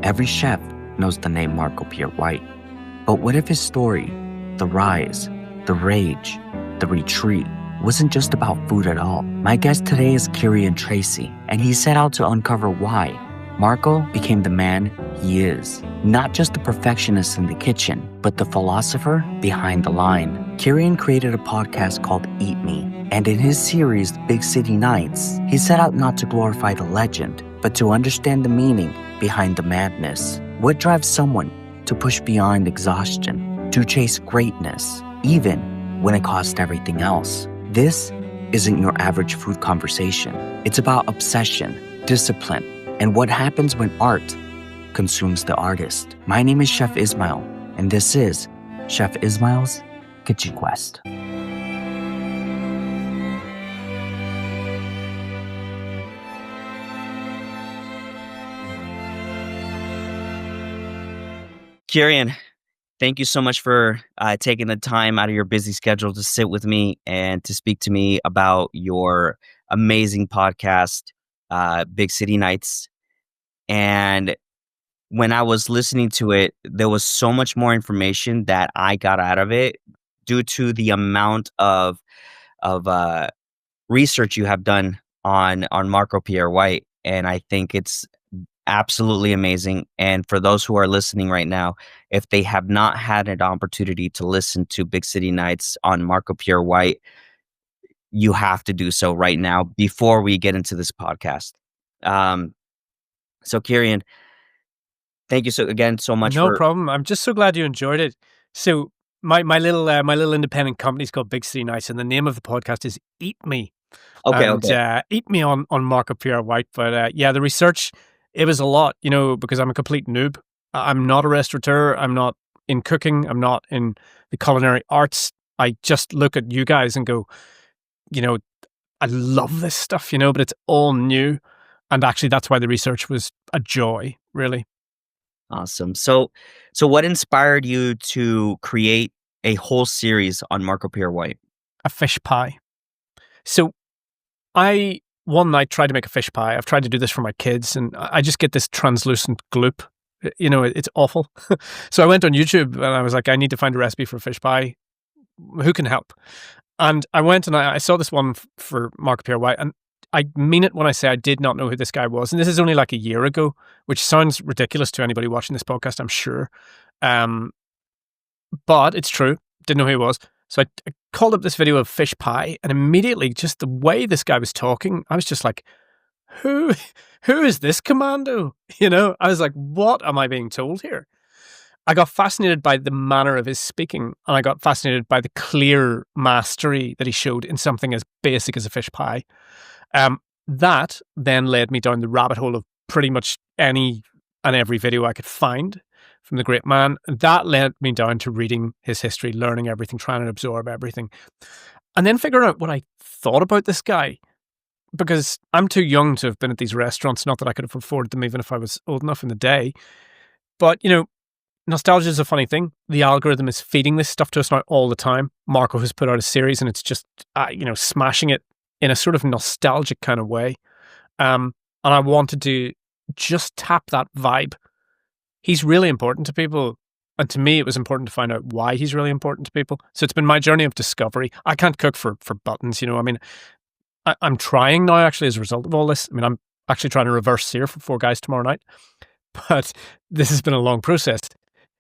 Every chef knows the name Marco Pierre White. But what if his story, the rise, the rage, the retreat, wasn't just about food at all? My guest today is Ciaran Tracey, and he set out to uncover why Marco became the man he is. Not just the perfectionist in the kitchen, but the philosopher behind the line. Ciaran created a podcast called Eat Me, and in his series, Big City Nights, he set out not to glorify the legend, but to understand the meaning behind the madness. What drives someone to push beyond exhaustion, to chase greatness, even when it costs everything else? This isn't your average food conversation. It's about obsession, discipline, and what happens when art consumes the artist. My name is Chef Ismael, and this is Chef Ismael's Kitchen Quest. Ciaran, thank you so much for taking the time out of your busy schedule to sit with me and to speak to me about your amazing podcast, Big City Nights. And when I was listening to it, there was so much more information that I got out of it due to the amount of research you have done on Marco Pierre White. And I think it's absolutely amazing. And for those who are listening right now, if they have not had an opportunity to listen to Big City Nights on Marco Pierre White, you have to do so right now before we get into this podcast. So Ciaran, thank you so much. No problem. I'm just so glad you enjoyed it. So my little independent company is called Big City Nights, and the name of the podcast is Eat Me. Okay. Eat Me on Marco Pierre White. But the research, it was a lot, because I'm a complete noob. I'm not a restaurateur. I'm not in cooking. I'm not in the culinary arts. I just look at you guys and go, I love this stuff, but it's all new. And actually, that's why the research was a joy, really. Awesome. So what inspired you to create a whole series on Marco Pierre White? A fish pie. So I, one night, tried to make a fish pie. I've tried to do this for my kids, and I just get this translucent gloop. It's awful. So I went on YouTube, and I was like, I need to find a recipe for a fish pie. Who can help? And I went and I saw this one for Marco Pierre White, and I mean it when I say I did not know who this guy was. And this is only like a year ago, which sounds ridiculous to anybody watching this podcast, I'm sure. But it's true. Didn't know who he was. So I called up this video of fish pie, and immediately just the way this guy was talking, I was just like, who is this commando? I was like, what am I being told here? I got fascinated by the manner of his speaking, and I got fascinated by the clear mastery that he showed in something as basic as a fish pie. That then led me down the rabbit hole of pretty much any and every video I could find from the great man. That led me down to reading his history, learning everything, trying to absorb everything, and then figuring out what I thought about this guy, because I'm too young to have been at these restaurants. Not that I could have afforded them even if I was old enough in the day. But, nostalgia is a funny thing. The algorithm is feeding this stuff to us now all the time. Marco has put out a series, and it's just, smashing it in a sort of nostalgic kind of way. And I wanted to just tap that vibe. He's really important to people. And to me, it was important to find out why he's really important to people. So it's been my journey of discovery. I can't cook for buttons, I'm trying now, actually, as a result of all this. I'm actually trying to reverse sear for 4 guys tomorrow night. But this has been a long process.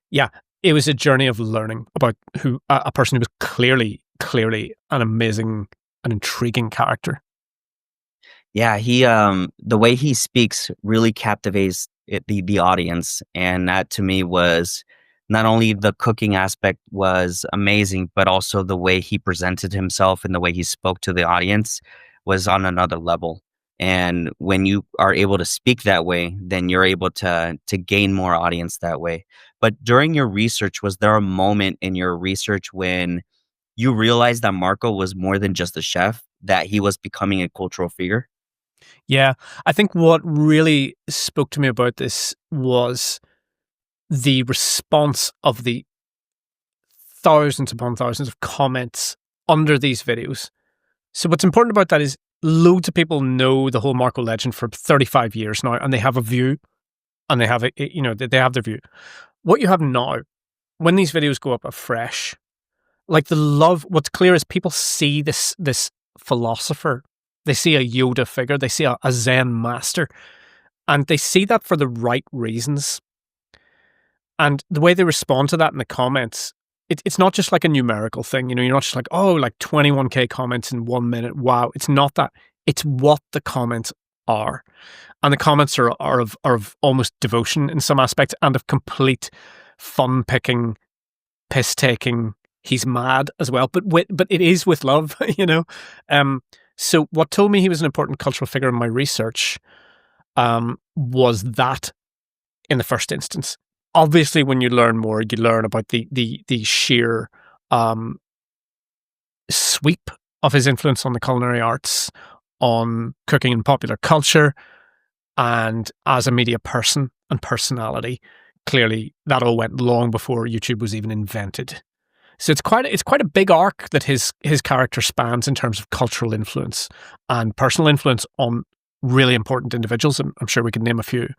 Yeah, it was a journey of learning about who a person who was clearly an amazing, an intriguing character. Yeah, he the way he speaks really captivates the audience, and that to me was not only the cooking aspect was amazing, but also the way he presented himself and the way he spoke to the audience was on another level. And when you are able to speak that way, then you're able to gain more audience that way. But during your research, was there a moment in your research when you realized that Marco was more than just a chef, that he was becoming a cultural figure? Yeah, I think what really spoke to me about this was the response of the thousands upon thousands of comments under these videos. So what's important about that is loads of people know the whole Marco legend for 35 years now, and they have a view. and they have they have their view. What you have now, when these videos go up afresh, like what's clear is people see this philosopher, they see a Yoda figure, they see a Zen master, and they see that for the right reasons. And the way they respond to that in the comments, it's not just like a numerical thing. You're not just like, oh, like 21K comments in 1 minute. Wow. It's not that. It's what the comments are. And the comments are of almost devotion in some aspects, and of complete fun-picking, piss-taking, he's mad as well. But it is with love, So what told me he was an important cultural figure in my research was that in the first instance. Obviously, when you learn more, you learn about the sheer sweep of his influence on the culinary arts, on cooking and popular culture, and as a media person and personality. Clearly, that all went long before YouTube was even invented. So it's quite a big arc that his character spans in terms of cultural influence and personal influence on really important individuals. And I'm sure we can name a few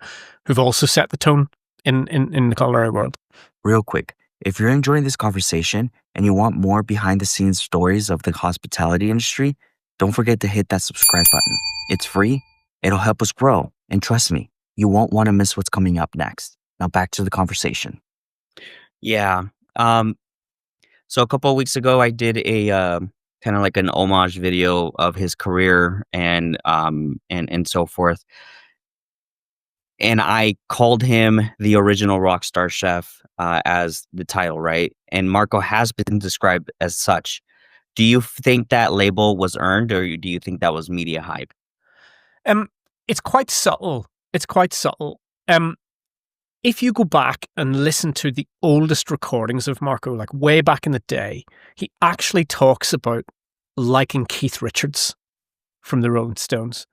who've also set the tone in the culinary world. Real quick, if you're enjoying this conversation and you want more behind the scenes stories of the hospitality industry, don't forget to hit that subscribe button. It's free, it'll help us grow, and trust me, you won't want to miss what's coming up next. Now back to the conversation. Yeah. So a couple of weeks ago, I did a kind of like an homage video of his career and so forth. And I called him the original rock star chef as the title, right? And Marco has been described as such. Do you think that label was earned, or do you think that was media hype? It's quite subtle. If you go back and listen to the oldest recordings of Marco, like way back in the day, he actually talks about liking Keith Richards from the Rolling Stones.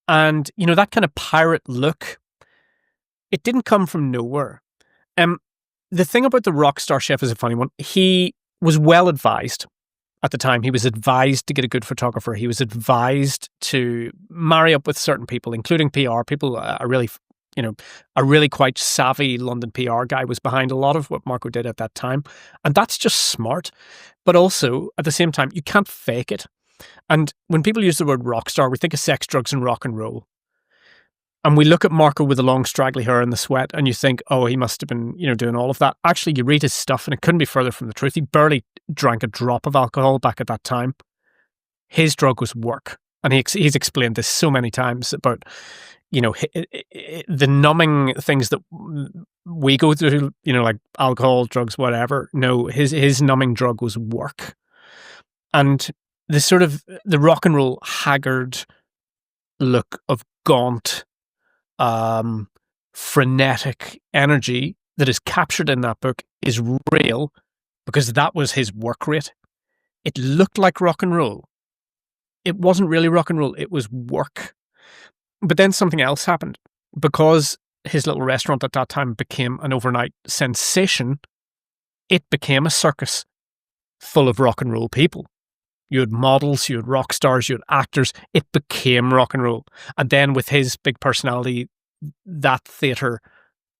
And, that kind of pirate look, it didn't come from nowhere. The thing about the rock star chef is a funny one. He was well advised at the time. He was advised to get a good photographer. He was advised to marry up with certain people, including PR people. A really quite savvy London PR guy was behind a lot of what Marco did at that time. And that's just smart. But also, at the same time, you can't fake it. And when people use the word rock star, we think of sex, drugs, and rock and roll. And we look at Marco with the long straggly hair and the sweat, and you think, oh, he must have been, doing all of that. Actually, you read his stuff, and it couldn't be further from the truth. He barely drank a drop of alcohol back at that time. His drug was work. And he's explained this so many times about, the numbing things that we go through, like alcohol, drugs, whatever. No, his numbing drug was work. And the sort of the rock and roll haggard look of gaunt, frenetic energy that is captured in that book is real, because that was his work rate. It looked like rock and roll. It wasn't really rock and roll. It was work. But then something else happened. Because his little restaurant at that time became an overnight sensation, it became a circus full of rock and roll people. You had models, you had rock stars, you had actors. It became rock and roll. And then with his big personality, that theatre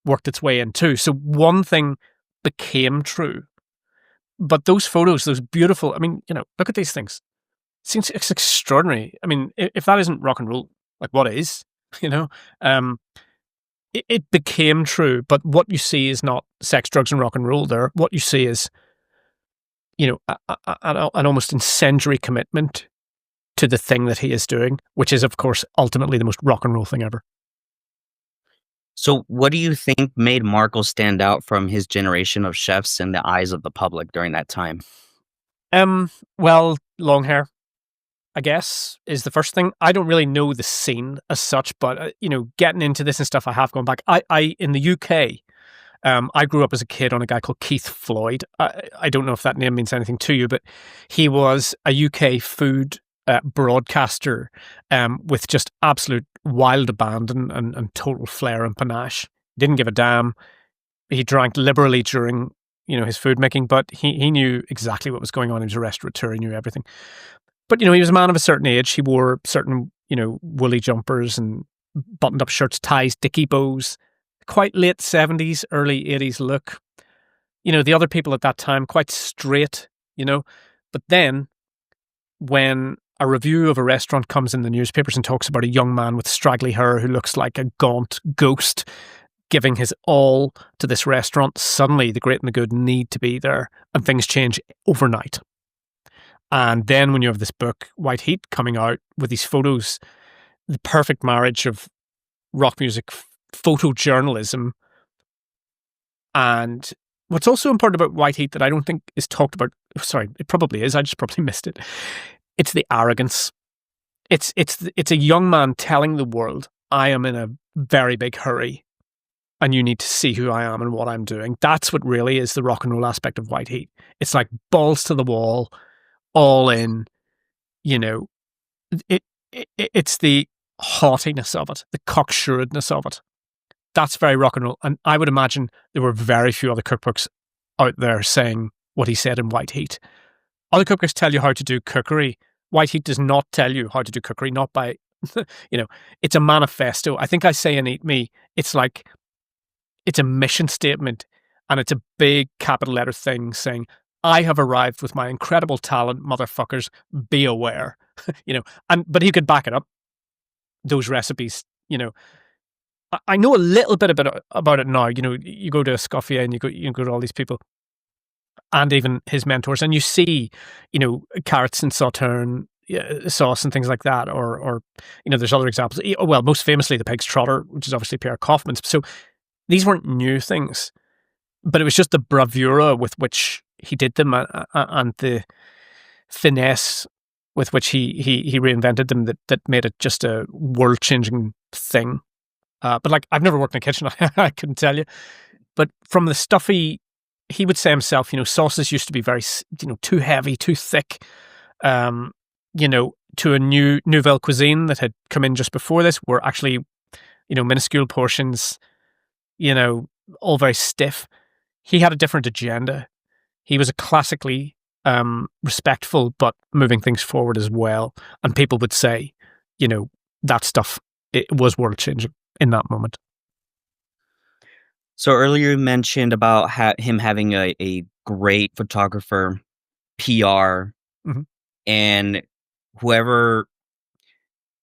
worked its way in too. So one thing became true. But those photos, those beautiful, look at these things. It's extraordinary. If that isn't rock and roll, like what is? It became true. But what you see is not sex, drugs, and rock and roll there. What you see is, an almost incendiary commitment to the thing that he is doing, which is, of course, ultimately the most rock and roll thing ever. So what do you think made Marco stand out from his generation of chefs in the eyes of the public during that time? Well, long hair, I guess, is the first thing. I don't really know the scene as such, but, getting into this and stuff, I have gone back. I in the UK, I grew up as a kid on a guy called Keith Floyd. I don't know if that name means anything to you, but he was a UK food broadcaster with just absolute wild abandon and total flair and panache. Didn't give a damn. He drank liberally during, his food making, but he knew exactly what was going on. He was a restaurateur. He knew everything. But, he was a man of a certain age. He wore certain, woolly jumpers and buttoned up shirts, ties, dicky bows, quite late 70s, early 80s look. The other people at that time, quite straight, But then when a review of a restaurant comes in the newspapers and talks about a young man with straggly hair who looks like a gaunt ghost giving his all to this restaurant, suddenly the great and the good need to be there, and things change overnight. And then when you have this book, White Heat, coming out with these photos, the perfect marriage of rock music, photojournalism, and what's also important about White Heat that I don't think is talked about, sorry, it probably is, I just probably missed it, it's the arrogance. It's a young man telling the world, I am in a very big hurry, and you need to see who I am and what I'm doing. That's what really is the rock and roll aspect of White Heat. It's like balls to the wall, all in, it's the haughtiness of it, the cocksuredness of it. That's very rock and roll. And I would imagine there were very few other cookbooks out there saying what he said in White Heat. Other cookbooks tell you how to do cookery. White Heat does not tell you how to do cookery, not by, it's a manifesto. I think I say in Eat Me, it's like, it's a mission statement, and it's a big capital letter thing saying, I have arrived with my incredible talent, motherfuckers, be aware. But he could back it up. Those recipes, I know a little bit about it now. You go to Escoffier and you go to all these people, and even his mentors, and you see, carrots and sauterne sauce and things like that, or there's other examples. Well, most famously the Pig's Trotter, which is obviously Pierre Kaufman's. So these weren't new things, but it was just the bravura with which he did them, and the finesse with which he reinvented them that made it just a world-changing thing. But like, I've never worked in a kitchen, I couldn't tell you. But from the stuff he would say himself, sauces used to be very, too heavy, too thick. To a new nouvelle cuisine that had come in just before this were actually, minuscule portions, all very stiff. He had a different agenda. He was a classically respectful, but moving things forward as well. And people would say, that stuff, it was world changing in that moment. So earlier you mentioned about him having a great photographer, PR, and whoever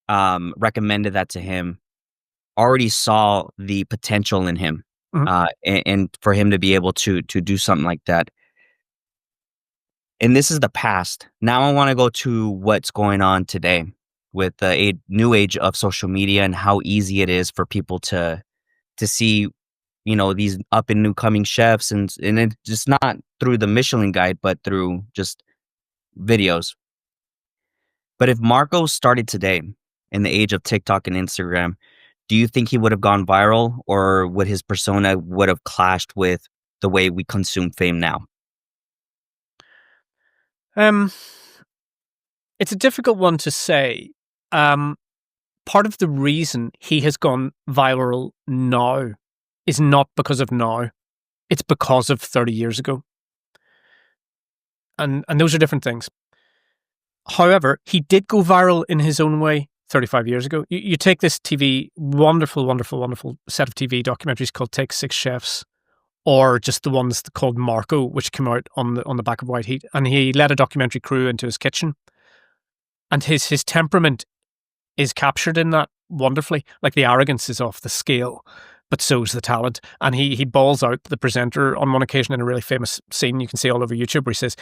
recommended that to him already saw the potential in him, and for him to be able to do something like that. And this is the past. Now I want to go to what's going on today with a new age of social media and how easy it is for people to see, these up and new coming chefs, and it's just not through the Michelin guide, but through just videos. But if Marco started today in the age of TikTok and Instagram, do you think he would have gone viral, or would his persona would have clashed with the way we consume fame now? It's a difficult one to say. Part of the reason he has gone viral now is not because of now. It's because of 30 years ago. And those are different things. However, he did go viral in his own way 35 years ago. You take this wonderful set of TV documentaries called Take 6 Chefs, or just the ones called Marco, which came out on the back of White Heat, and he led a documentary crew into his kitchen, and his temperament is captured in that wonderfully. Like, the arrogance is off the scale, but so's the talent. And he balls out the presenter on one occasion in a really famous scene you can see all over YouTube, where he says,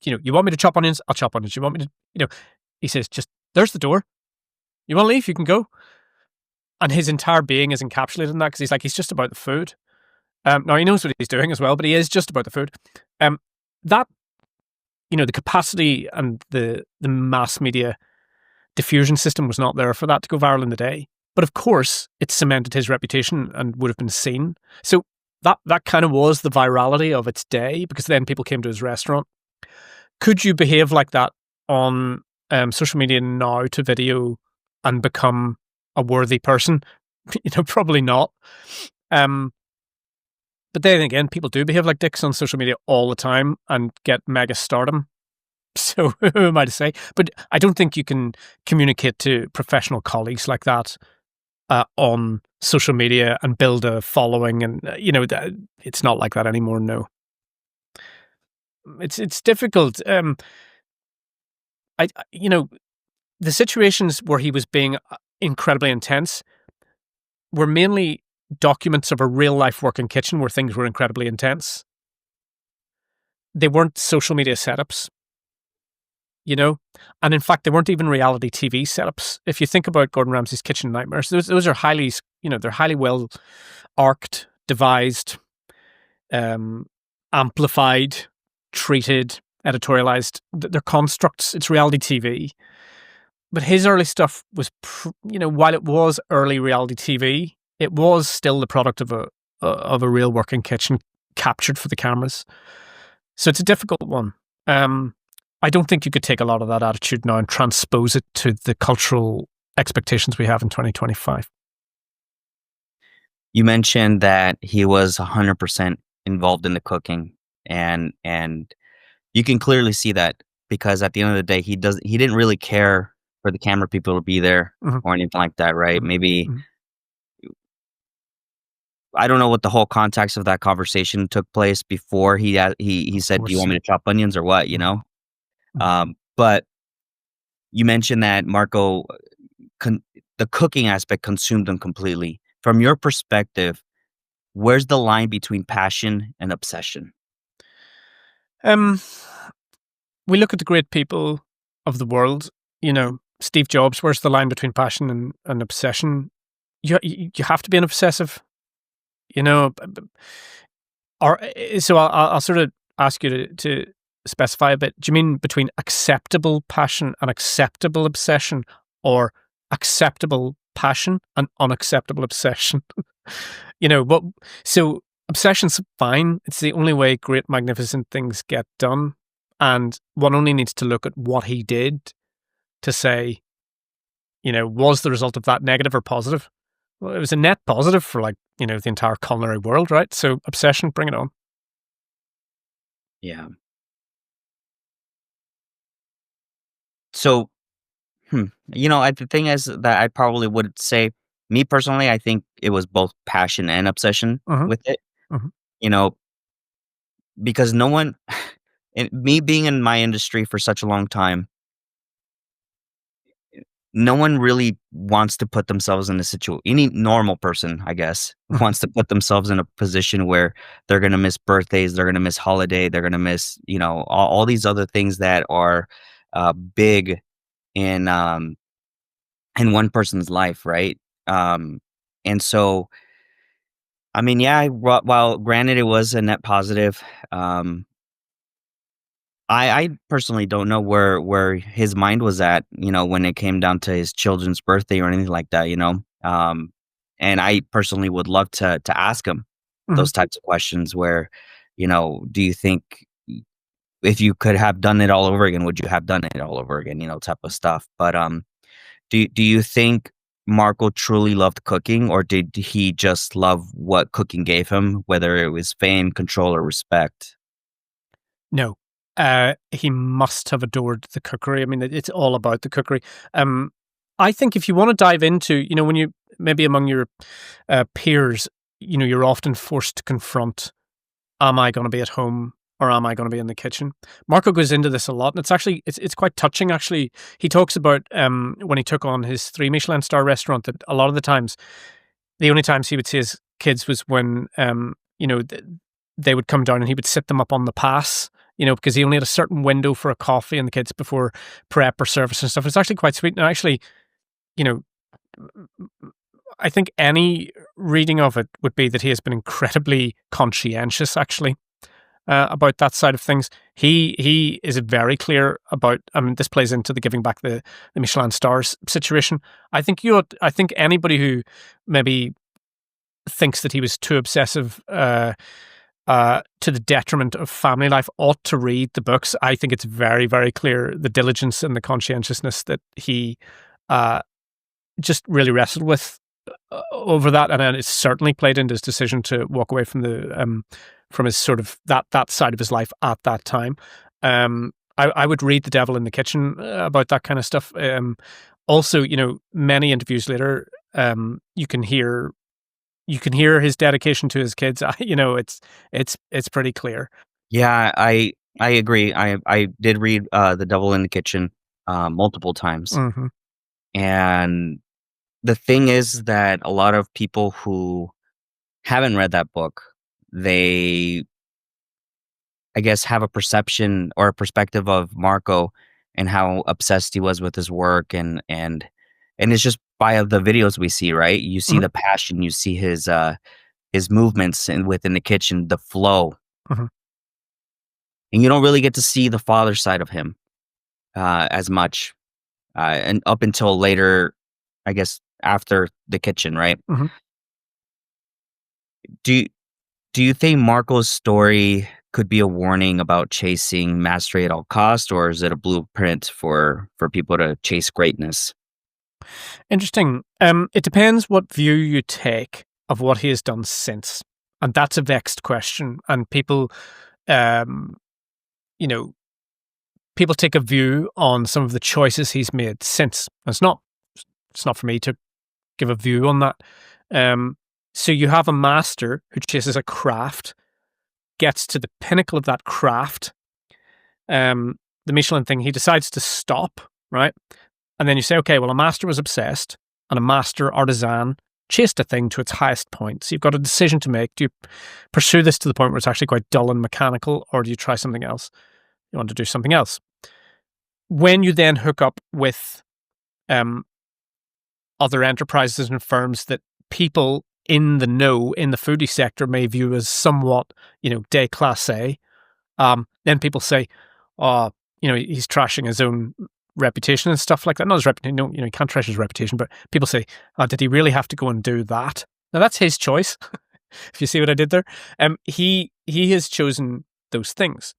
you want me to chop onions? I'll chop onions. You want me to, he says, just, there's the door. You want to leave? You can go. And his entire being is encapsulated in that, because he's just about the food. Now, he knows what he's doing as well, but he is just about the food. That, the capacity and the mass media diffusion system was not there for that to go viral in the day. But of course, it cemented his reputation and would have been seen. So that kind of was the virality of its day, because then people came to his restaurant. Could you behave like that on social media now to video and become a worthy person? Probably not. But then again, people do behave like dicks on social media all the time and get mega stardom. So who am I to say? But I don't think you can communicate to professional colleagues like that on social media and build a following, and it's not like that anymore. No, it's difficult. The situations where he was being incredibly intense were mainly documents of a real life working kitchen where things were incredibly intense. They weren't social media setups, and in fact, they weren't even reality TV setups. If you think about Gordon Ramsay's Kitchen Nightmares, those are highly, they're highly well arced, devised, amplified, treated, editorialized. They're constructs. It's reality TV. But his early stuff was, while it was early reality TV, it was still the product of a real working kitchen captured for the cameras. So it's a difficult one. I don't think you could take a lot of that attitude now and transpose it to the cultural expectations we have in 2025. You mentioned that he was 100% involved in the cooking, and you can clearly see that, because at the end of the day, he didn't really care for the camera people to be there or anything like that, right? Maybe I don't know what the whole context of that conversation took place before he said, "Do you want me to chop onions or what?" But you mentioned that Marco, the cooking aspect consumed him completely. From your perspective, where's the line between passion and obsession? We look at the great people of the world, Steve Jobs. Where's the line between passion and obsession? You have to be an obsessive, so I'll sort of ask you to specify a bit. Do you mean between acceptable passion and acceptable obsession, or acceptable passion and unacceptable obsession? So obsession's fine. It's the only way great, magnificent things get done. And one only needs to look at what he did to say, was the result of that negative or positive? Well, it was a net positive for the entire culinary world, right? So obsession, bring it on. Yeah. So, the thing is that I probably would say, me personally, I think it was both passion and obsession with it. Because no one, me being in my industry for such a long time, no one really wants to put themselves in a situation. Any normal person, I guess, wants to put themselves in a position where they're going to miss birthdays, they're going to miss holiday, they're going to miss, all these other things that are big in one person's life, right? And so, I mean, yeah, while granted it was a net positive, I personally don't know where his mind was at, when it came down to his children's birthday or anything like that, and I personally would love to ask him those types of questions where, do you think if you could have done it all over again, would you have done it all over again, type of stuff. But do you think Marco truly loved cooking, or did he just love what cooking gave him, whether it was fame, control, or respect? No. He must have adored the cookery. I mean, it's all about the cookery. I think if you want to dive into, when you maybe among your peers, you're often forced to confront, am I going to be at home or am I going to be in the kitchen? Marco goes into this a lot, and it's quite touching, actually. He talks about when he took on his 3 Michelin star restaurant, that a lot of the times, the only times he would see his kids was when, they would come down and he would sit them up on the pass, because he only had a certain window for a coffee and the kids before prep or service and stuff. It's actually quite sweet. And actually, I think any reading of it would be that he has been incredibly conscientious, actually, about that side of things. He is very clear about, I mean, this plays into the giving back the Michelin stars situation. I think anybody who maybe thinks that he was too obsessive, to the detriment of family life, ought to read the books. I think it's very, very clear the diligence and the conscientiousness that he just really wrestled with over that, and then it's certainly played into his decision to walk away from from his sort of that side of his life at that time. I would read The Devil in the Kitchen about that kind of stuff. Also, many interviews later, you can hear his dedication to his kids. It's pretty clear. Yeah, I agree. I did read The Devil in the Kitchen multiple times. Hmm. And the thing is that a lot of people who haven't read that book, they, I guess, have a perception or a perspective of Marco and how obsessed he was with his work, and it's just by the videos we see, right? You see Mhm. the passion, you see his movements within the kitchen, the flow, Mhm. and you don't really get to see the father side of him as much, and up until later, I guess, after the kitchen, right? Mhm. Do you, do you think Marco's story could be a warning about chasing mastery at all cost, or is it a blueprint for people to chase greatness? Interesting. It depends what view you take of what he has done since, and that's a vexed question. And people, um, you know, people take a view on some of the choices he's made since. It's not for me to give a view on that. So you have a master who chases a craft, gets to the pinnacle of that craft. The Michelin thing, he decides to stop, right? And then you say, okay, well, a master was obsessed and a master artisan chased a thing to its highest point. So you've got a decision to make. Do you pursue this to the point where it's actually quite dull and mechanical, or do you try something else? You want to do something else. When you then hook up with um, other enterprises and firms that people in the know, in the foodie sector, may view as somewhat, déclassé, then people say, oh, he's trashing his own reputation and stuff like that. Not his reputation, no, he can't trash his reputation, but people say, did he really have to go and do that? Now that's his choice. If you see what I did there, he has chosen those things.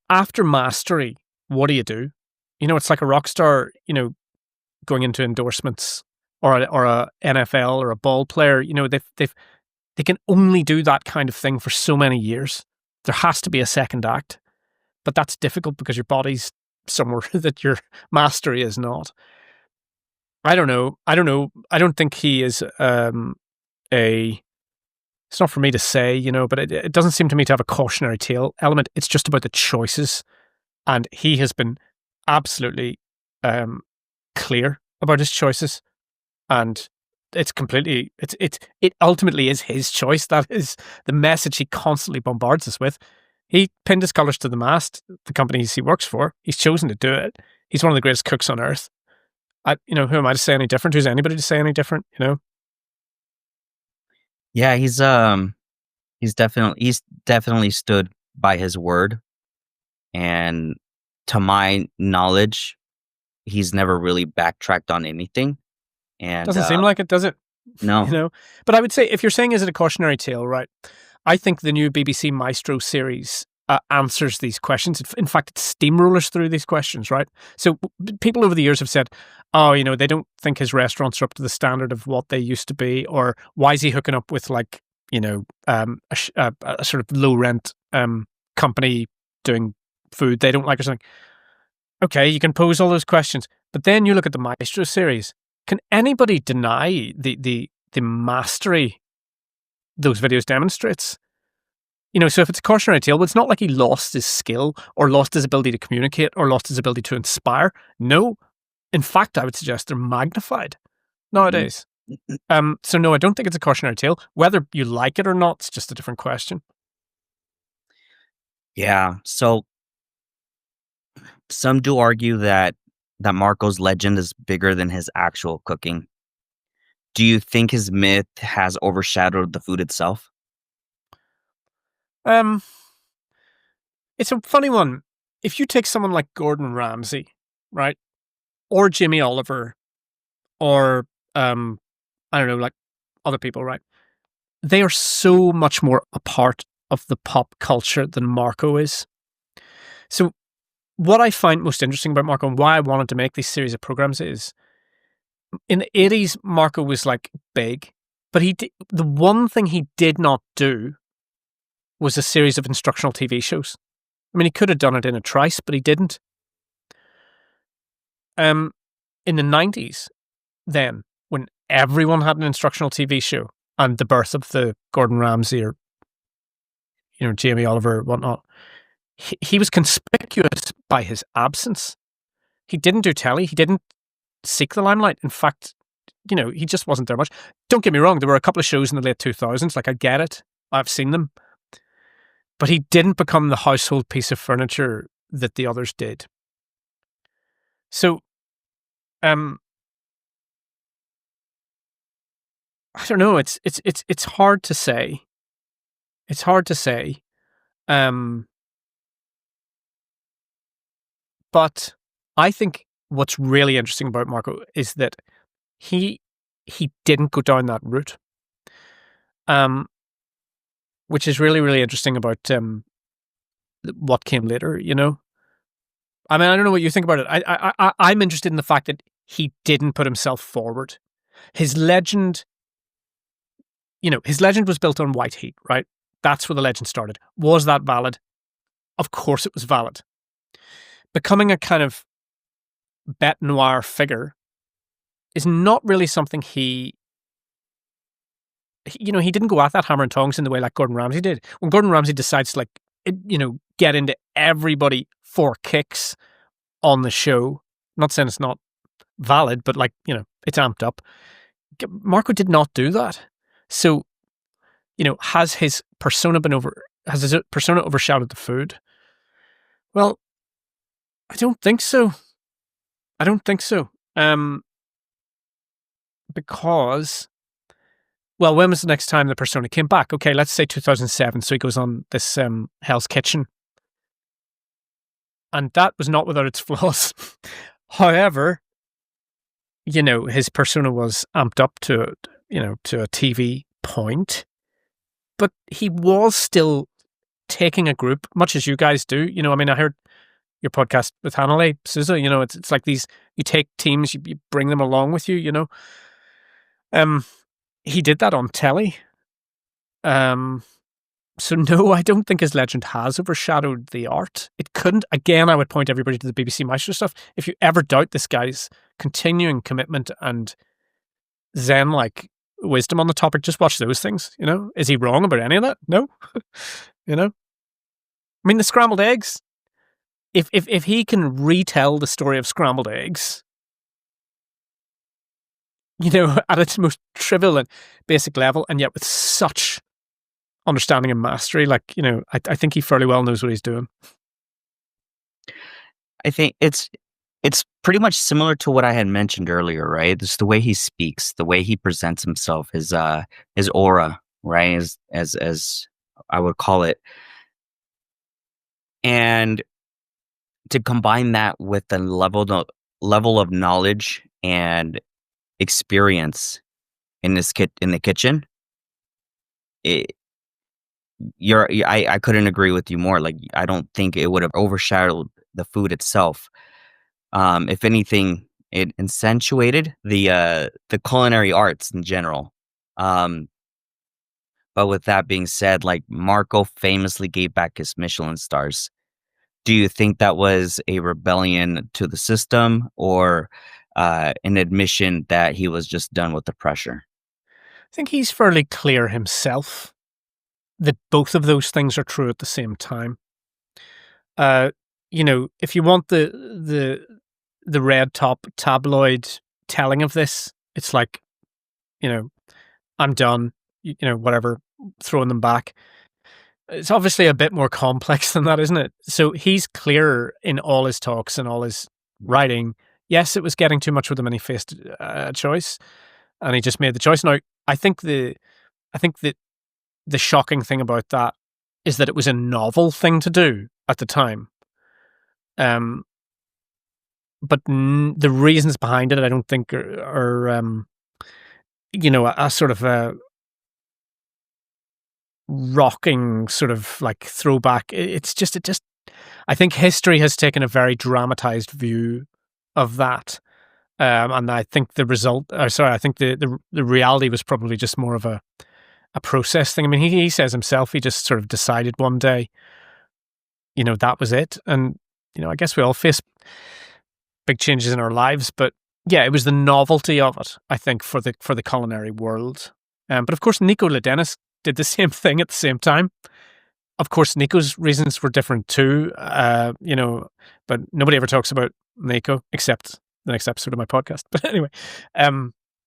After mastery, what do? It's like a rock star, going into endorsements, or a NFL or a ball player. They can only do that kind of thing for so many years. There has to be a second act, but that's difficult because your body's somewhere that your mastery is not. I don't know. I don't think he is a. It's not for me to say, but it doesn't seem to me to have a cautionary tale element. It's just about the choices, and he has been absolutely clear about his choices, and it ultimately is his choice. That is the message he constantly bombards us with. He pinned his colours to the mast. The companies he works for, he's chosen to do it. He's one of the greatest cooks on earth. Who am I to say any different? Who's anybody to say any different? Yeah, he's definitely stood by his word, and to my knowledge, he's never really backtracked on anything. And Doesn't seem like it, does it? no, But I would say, if you're saying, is it a cautionary tale, right? I think the new BBC Maestro series answers these questions. In fact, it steamrollers through these questions, right? So people over the years have said, oh, they don't think his restaurants are up to the standard of what they used to be, or why is he hooking up with, like, a sort of low rent company doing food they don't like, or something. Okay, you can pose all those questions, but then you look at the Maestro series. Can anybody deny the mastery those videos demonstrates? So if it's a cautionary tale, well, it's not like he lost his skill or lost his ability to communicate or lost his ability to inspire. No. In fact, I would suggest they're magnified nowadays. So no, I don't think it's a cautionary tale. Whether you like it or not, it's just a different question. yeah. So some do argue that Marco's legend is bigger than his actual cooking. Do you think his myth has overshadowed the food itself? Um, it's a funny one. If you take someone like Gordon Ramsay, right, or Jimmy Oliver, or I don't know, like other people, right? They are so much more a part of the pop culture than Marco is. So what I find most interesting about Marco, and why I wanted to make this series of programs, is in the 80s, Marco was like big, but the one thing he did not do was a series of instructional TV shows. I mean, he could have done it in a trice, but he didn't. In the 90s, then, when everyone had an instructional TV show, and the birth of the Gordon Ramsay or, Jamie Oliver, whatnot. He was conspicuous by his absence. He didn't do telly. He didn't seek the limelight. In fact, he just wasn't there much. Don't get me wrong. There were a couple of shows in the late 2000s. Like, I get it. I've seen them. But he didn't become the household piece of furniture that the others did. So, I don't know. It's hard to say. It's hard to say. But I think what's really interesting about Marco is that he didn't go down that route. Which is really, really interesting about what came later, I mean, I don't know what you think about it. I'm interested in the fact that he didn't put himself forward. His legend, his legend was built on white heat, right? That's where the legend started. Was that valid? Of course it was valid. Becoming a kind of bête noire figure is not really something he didn't go at that hammer and tongs in the way like Gordon Ramsay did. When Gordon Ramsay decides to get into everybody for kicks on the show, not saying it's not valid, but it's amped up. Marco did not do that. So, has his persona overshadowed the food? Well, I don't think so. Because, well, when was the next time the persona came back? Okay, let's say 2007. So he goes on this Hell's Kitchen. And that was not without its flaws. However, his persona was amped up to a TV point. But he was still taking a group, much as you guys do. I mean, I heard your podcast with Hanalei Sousa, it's like these, you take teams, you bring them along with you, He did that on telly. So no, I don't think his legend has overshadowed the art. It couldn't. Again, I would point everybody to the BBC Maestro stuff. If you ever doubt this guy's continuing commitment and Zen-like wisdom on the topic, just watch those things, Is he wrong about any of that? No. I mean, the scrambled eggs, if he can retell the story of scrambled eggs, at its most trivial and basic level, and yet with such understanding and mastery, I think he fairly well knows what he's doing. I think it's pretty much similar to what I had mentioned earlier, right? Just the way he speaks, the way he presents himself, his aura, right? As I would call it. And to combine that with the level of knowledge and experience in the kitchen, I couldn't agree with you more. Like, I don't think it would have overshadowed the food itself. If anything, it accentuated the culinary arts in general. But with that being said, like, Marco famously gave back his Michelin stars. Do you think that was a rebellion to the system, or an admission that he was just done with the pressure? I think he's fairly clear himself that both of those things are true at the same time. If you want the red top tabloid telling of this, it's like, I'm done, whatever, throwing them back. It's obviously a bit more complex than that, isn't it? So he's clear in all his talks and all his writing. Yes, it was getting too much with him and he faced a choice and he just made the choice. Now, I think that the shocking thing about that is that it was a novel thing to do at the time. But the reasons behind it, I don't think are a sort of a rocking sort of like throwback. I think history has taken a very dramatized view of that. And I think the reality was probably just more of a process thing. I mean, he says himself, he just sort of decided one day, that was it. And, I guess we all face big changes in our lives, but yeah, it was the novelty of it, I think, for the culinary world. But of course, Nico Ladenis did the same thing at the same time. Of course, Nico's reasons were different too, but nobody ever talks about Nico except the next episode of my podcast. But anyway,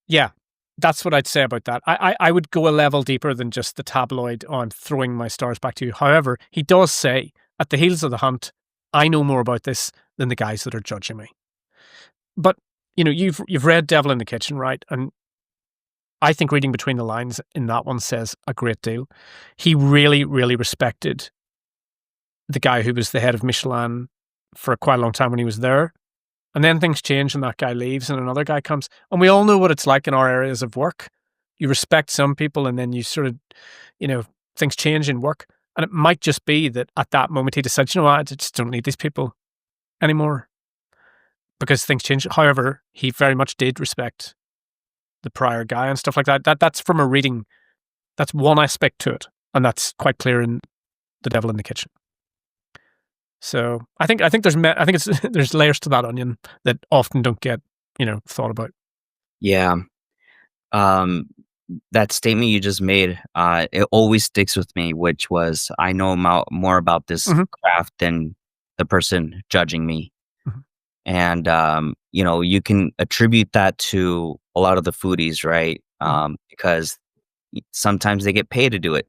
yeah, that's what I'd say about that. I would go a level deeper than just the tabloid on throwing my stars back to you. However, he does say, at the heels of the hunt, I know more about this than the guys that are judging me. But, you've read Devil in the Kitchen, right? And I think reading between the lines in that one says a great deal. He really, really respected the guy who was the head of Michelin for quite a long time when he was there. And then things change and that guy leaves and another guy comes. And we all know what it's like in our areas of work. You respect some people and then you sort of, things change in work. And it might just be that at that moment he decides, I just don't need these people anymore because things change. However, he very much did respect the prior guy and stuff like that. That's from a reading. That's one aspect to it, and that's quite clear in The Devil in the Kitchen. So I think there's layers to that onion that often don't get thought about. Yeah. That statement you just made, it always sticks with me, which was I know more about this craft than the person judging me. And, you can attribute that to a lot of the foodies, right? Because sometimes they get paid to do it.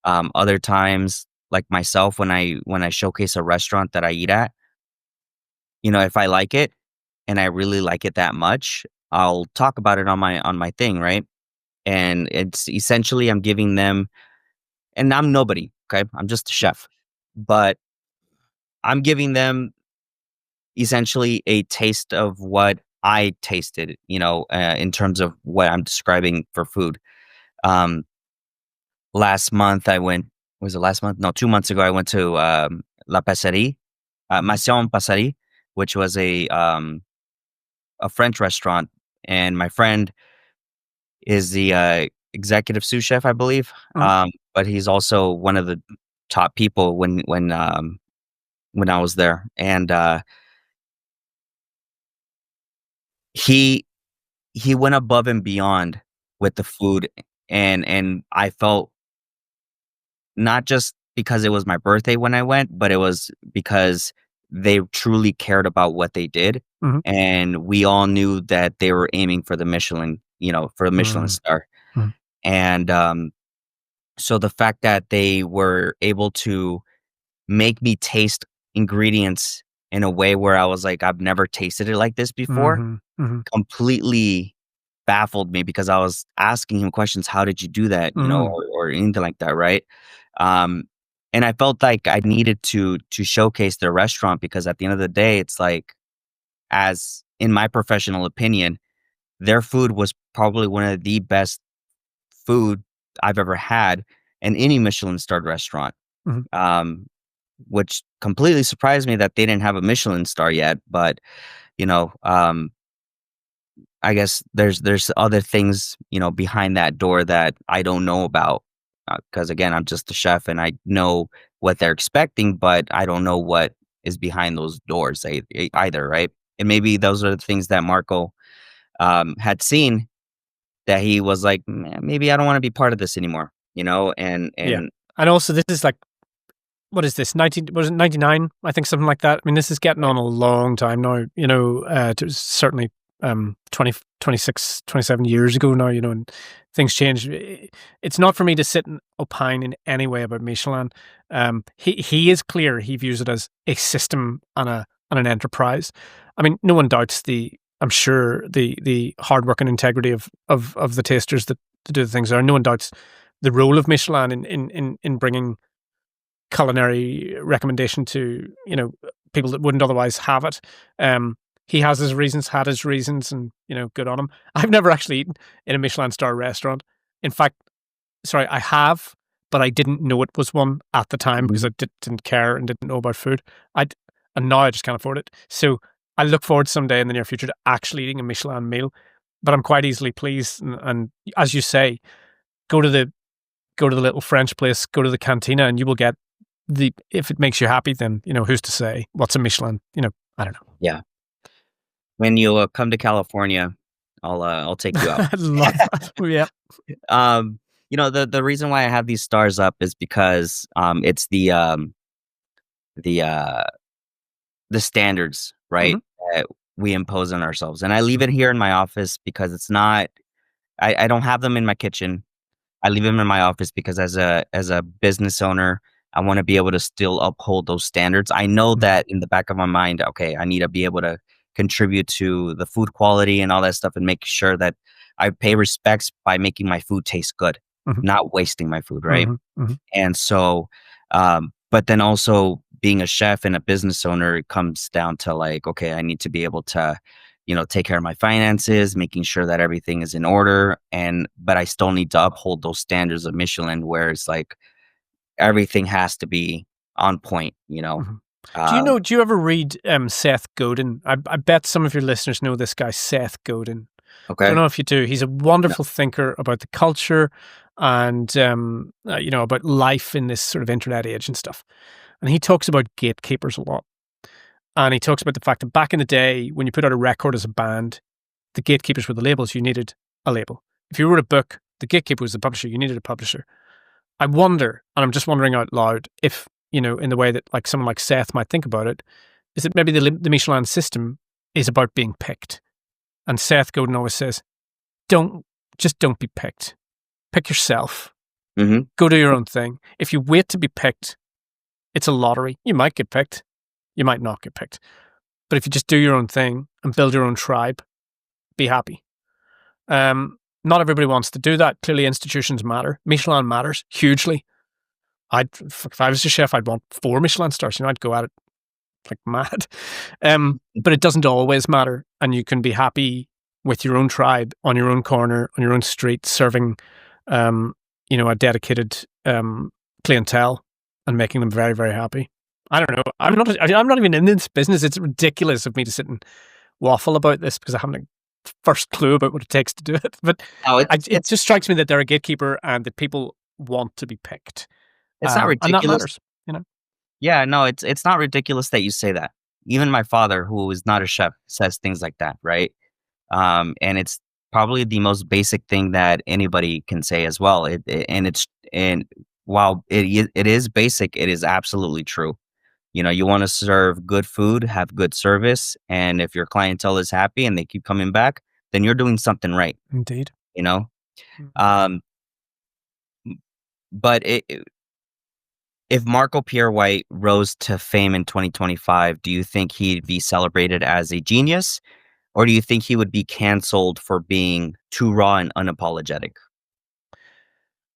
Other times, like myself, when I showcase a restaurant that I eat at, if I like it and I really like it that much, I'll talk about it on my thing, right? And it's essentially I'm giving them, and I'm nobody, okay? I'm just a chef, but I'm giving them essentially a taste of what I tasted, in terms of what I'm describing for food. Last month I went, was it last month? No, 2 months ago, I went to La Passerie, Maison Passerie, which was a French restaurant. And my friend is the executive sous chef, I believe. But he's also one of the top people when I was there. And he went above and beyond with the food, and I felt not just because it was my birthday when I went, but it was because they truly cared about what they did, and we all knew that they were aiming for the Michelin, for a Michelin star, and so the fact that they were able to make me taste ingredients in a way where I was like, I've never tasted it like this before, completely baffled me because I was asking him questions. How did you do that? Or anything like that. Right. And I felt like I needed to showcase their restaurant because at the end of the day, it's like, as in my professional opinion, their food was probably one of the best food I've ever had in any Michelin starred restaurant. Which completely surprised me that they didn't have a Michelin star yet. But, I guess there's other things, behind that door that I don't know about. Because again, I'm just a chef and I know what they're expecting, but I don't know what is behind those doors either, right? And maybe those are the things that Marco had seen that he was like, maybe I don't want to be part of this anymore, and yeah. And also this is like, what is this? 99? I think something like that. I mean, this is getting on a long time now, certainly 26, 27 years ago now, and things change. It's not for me to sit and opine in any way about Michelin. He is clear. He views it as a system and an enterprise. I mean, no one doubts I'm sure the hard work and integrity of the tasters that do the things there. No one doubts the role of Michelin in bringing culinary recommendation to people that wouldn't otherwise have it. He has his reasons, had his reasons, and good on him. I've never actually eaten in a Michelin star restaurant. In fact, sorry, I have, but I didn't know it was one at the time because I didn't care and didn't know about food. And now I just can't afford it. So I look forward someday in the near future to actually eating a Michelin meal. But I'm quite easily pleased, and as you say, go to the little French place, go to the cantina, and you will get if it makes you happy, then who's to say what's a Michelin? I don't know. Yeah. when you come to California, I'll take you out. I love that. Yeah. The reason why I have these stars up is because it's the uh the standards, right? Mhm. That we impose on ourselves. And I leave it here in my office because it's not I don't have them in my kitchen. I leave them in my office because as a business owner, I want to be able to still uphold those standards. I know Mhm. that in the back of my mind, okay, I need to be able to contribute to the food quality and all that stuff and make sure that I pay respects by making my food taste good, Mhm. not wasting my food, right? Mhm. Mhm. And so, but then also being a chef and a business owner, it comes down to like, okay, I need to be able to, take care of my finances, making sure that everything is in order. But I still need to uphold those standards of Michelin where it's like everything has to be on point. Mhm. Um, Do you ever read Seth Godin? I bet some of your listeners know this guy, Seth Godin. Don't okay. know if you do. He's a No. wonderful thinker about the culture and about life in this sort of internet age and stuff. And he talks about gatekeepers a lot. And he talks about the fact that back in the day, when you put out a record as a band, the gatekeepers were the labels. You needed a label. If you wrote a book, the gatekeeper was the publisher. You needed a publisher. I wonder, and I'm just wondering out loud, if, in the way that like someone like Seth might think about it, is that maybe the Michelin system is about being picked. And Seth Godin always says, don't be picked. Pick yourself. Hmm. Go do your own thing. If you wait to be picked, it's a lottery. You might get picked. You might not get picked. But if you just do your own thing and build your own tribe, be happy. Not everybody wants to do that. Clearly, institutions matter. Michelin matters hugely. If I was a chef, I'd want 4 Michelin stars. I'd go at it like mad. But it doesn't always matter, and you can be happy with your own tribe on your own corner, on your own street, serving, a dedicated clientele and making them very, very happy. I don't know. I'm not even in this business. It's ridiculous of me to sit and waffle about this because I haven't a first clue about what it takes to do it. But No, it just strikes me that they're a gatekeeper and that people want to be picked, it's not and that ridiculous. matters. You know. Yeah, no, it's not ridiculous that you say that. Even my father, who is not a chef, says things like that, right? And it's probably the most basic thing that anybody can say as well. And while it is basic, it is absolutely true. You want to serve good food, have good service, and if your clientele is happy and they keep coming back, then you're doing something right. Indeed. You know, Mm. um, but if Marco Pierre White rose to fame in 2025, do you think he'd be celebrated as a genius? Or do you think he would be canceled for being too raw and unapologetic?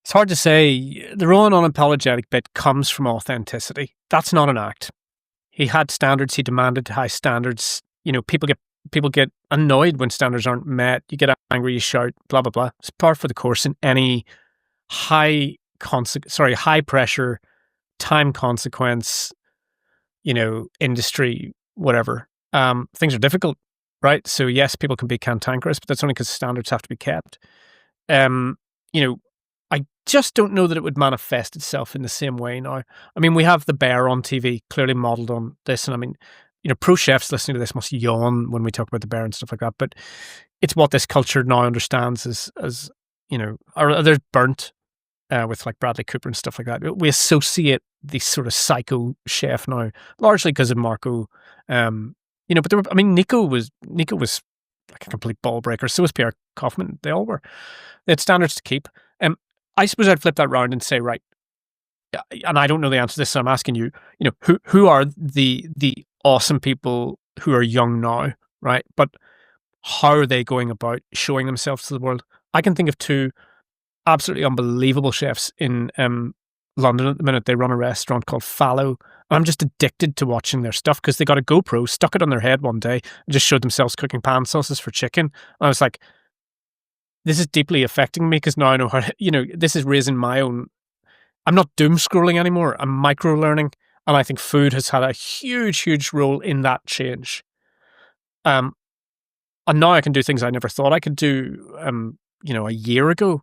It's hard to say. The raw and unapologetic bit comes from authenticity. That's not an act. He had standards. He demanded high standards. People get annoyed when standards aren't met. You get angry. You shout. Blah blah blah. It's par for the course in any high pressure, time consequence. Industry, whatever. Things are difficult, right? So yes, people can be cantankerous, but that's only because standards have to be kept. Um, you know, I just don't know that it would manifest itself in the same way now. I mean, we have the bear on TV, clearly modelled on this, and I mean, pro chefs listening to this must yawn when we talk about the bear and stuff like that. But it's what this culture now understands as or there's Burnt with like Bradley Cooper and stuff like that. We associate this sort of psycho chef now, largely because of Marco. But Nico was like a complete ball breaker. So was Pierre Kaufman. They all were. They had standards to keep. I suppose I'd flip that round and say, right, and I don't know the answer to this, so I'm asking you. Who are the awesome people who are young now, right? But how are they going about showing themselves to the world? I can think of 2 absolutely unbelievable chefs in London at the minute. They run a restaurant called Fallow. I'm just addicted to watching their stuff because they got a GoPro, stuck it on their head one day, and just showed themselves cooking pan sauces for chicken. And I was like, this is deeply affecting me because now I know how to, this is raising my own. I'm not doom scrolling anymore. I'm micro learning. And I think food has had a huge, huge role in that change. And now I can do things I never thought I could do, a year ago.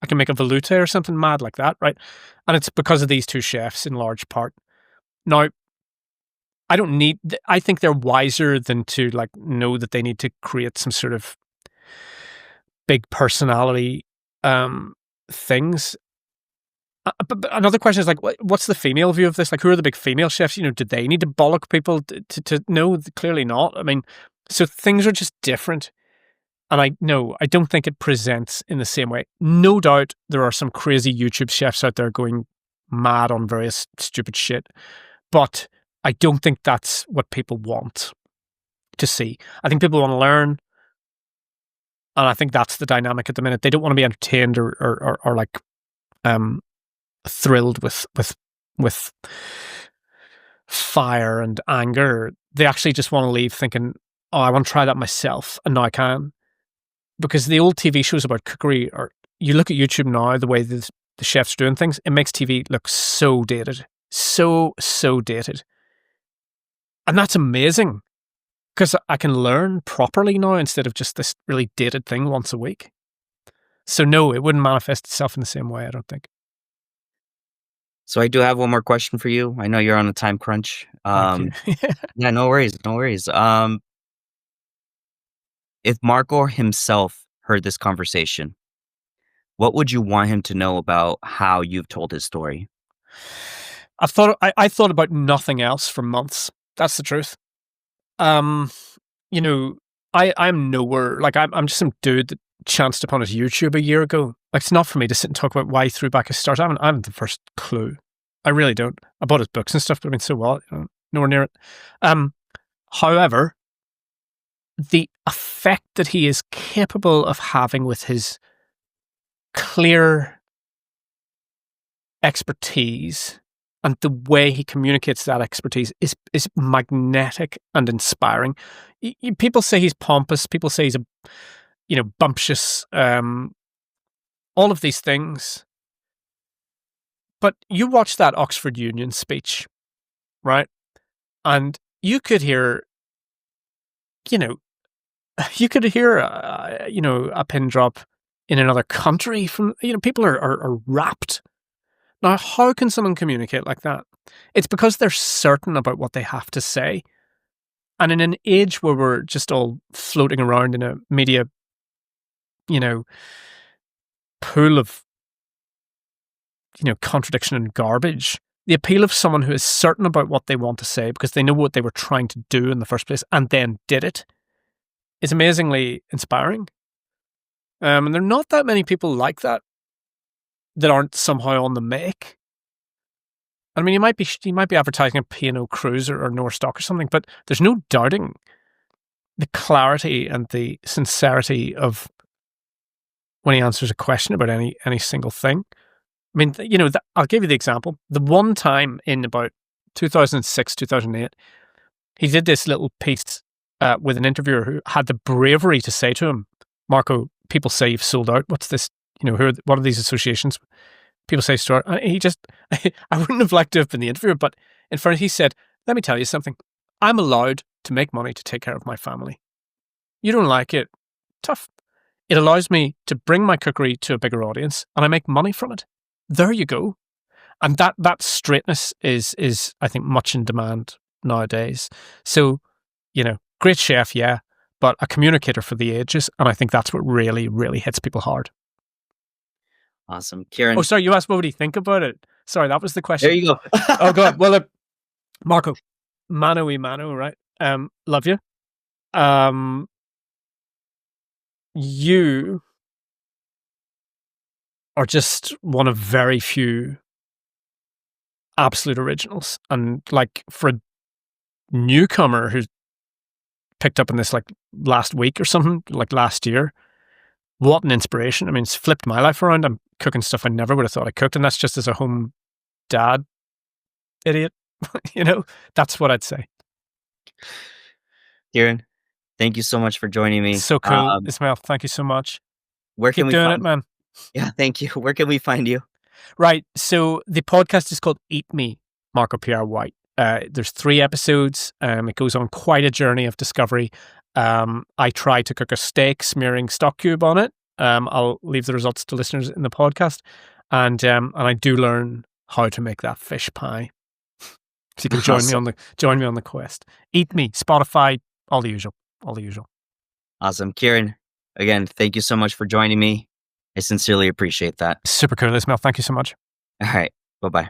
I can make a velouté or something mad like that, right? And it's because of these 2 chefs in large part. Now, I don't need. I think they're wiser than to like know that they need to create some sort of big personality things. But another question is like, what's the female view of this? Like, who are the big female chefs? You know, do they need to bollock people to no? Clearly not. I mean, so things are just different. And I don't think it presents in the same way. No doubt there are some crazy YouTube chefs out there going mad on various stupid shit. But I don't think that's what people want to see. I think people want to learn. And I think that's the dynamic at the minute. They don't want to be entertained or like thrilled with fire and anger. They actually just want to leave thinking, oh, I want to try that myself, and now I can. Because the old TV shows about cookery, or you look at YouTube now, the way the chefs doing things, it makes TV look so dated. So dated. And that's amazing. Because I can learn properly now instead of just this really dated thing once a week. So no, it wouldn't manifest itself in the same way, I don't think. So I do have one more question for you. I know you're on a time crunch. Thank you. Yeah, no worries. If Marco himself heard this conversation, what would you want him to know about how you've told his story? I thought about nothing else for months. That's the truth. You know, I'm nowhere. Like I'm just some dude that chanced upon his YouTube a year ago. Like, it's not for me to sit and talk about why he threw back his start. I haven't the first clue. I really don't. I bought his books and stuff, but I mean, so what? You know, nowhere near it. However, the effect that he is capable of having with his clear expertise and the way he communicates that expertise is magnetic and inspiring. People say he's pompous. People say he's bumptious. All of these things. But you watch that Oxford Union speech, right? And you could hear, a pin drop in another country from, people are rapt. Now, how can someone communicate like that? It's because they're certain about what they have to say. And in an age where we're just all floating around in a media, pool of, contradiction and garbage, the appeal of someone who is certain about what they want to say because they know what they were trying to do in the first place and then did it is amazingly inspiring. And there are not that many people like that aren't somehow on the make. I mean, you might be advertising a P&O Cruise or Norstock or something, but there's no doubting the clarity and the sincerity of when he answers a question about any single thing. I mean, I'll give you the example. The one time in about 2006, 2008, he did this little piece with an interviewer who had the bravery to say to him, Marco, people say you've sold out. What's this? What are these associations? People say store. And he just, I wouldn't have liked to have been the interviewer, but in front, he said, let me tell you something. I'm allowed to make money to take care of my family. You don't like it? Tough. It allows me to bring my cookery to a bigger audience and I make money from it. There you go. And that straightness is I think much in demand nowadays. So, great chef, yeah, but a communicator for the ages. And I think that's what really, really hits people hard. Awesome. Ciaran. Oh, sorry, you asked what would he think about it? Sorry, that was the question. There you go. Oh, God. Well, look, Marco, mano, right? Love you. You are just one of very few absolute originals. And like for a newcomer who's picked up in this like last week or something, like last year, what an inspiration. I mean, it's flipped my life around. I'm cooking stuff I never would have thought I cooked. And that's just as a home dad idiot. That's what I'd say. Ciaran, thank you so much for joining me. So cool. Ismael, thank you so much. Where can Keep we doing find it, man. Yeah, thank you. Where can we find you? Right. So the podcast is called Eat Me, Marco Pierre White. There's 3 episodes. It goes on quite a journey of discovery. I try to cook a steak, smearing stock cube on it. I'll leave the results to listeners in the podcast. And I do learn how to make that fish pie. So you can join me on the quest. Eat Me, Spotify, all the usual. Awesome. Ciaran, again, thank you so much for joining me. I sincerely appreciate that. Super cool, Ismael. Thank you so much. All right. Bye-bye.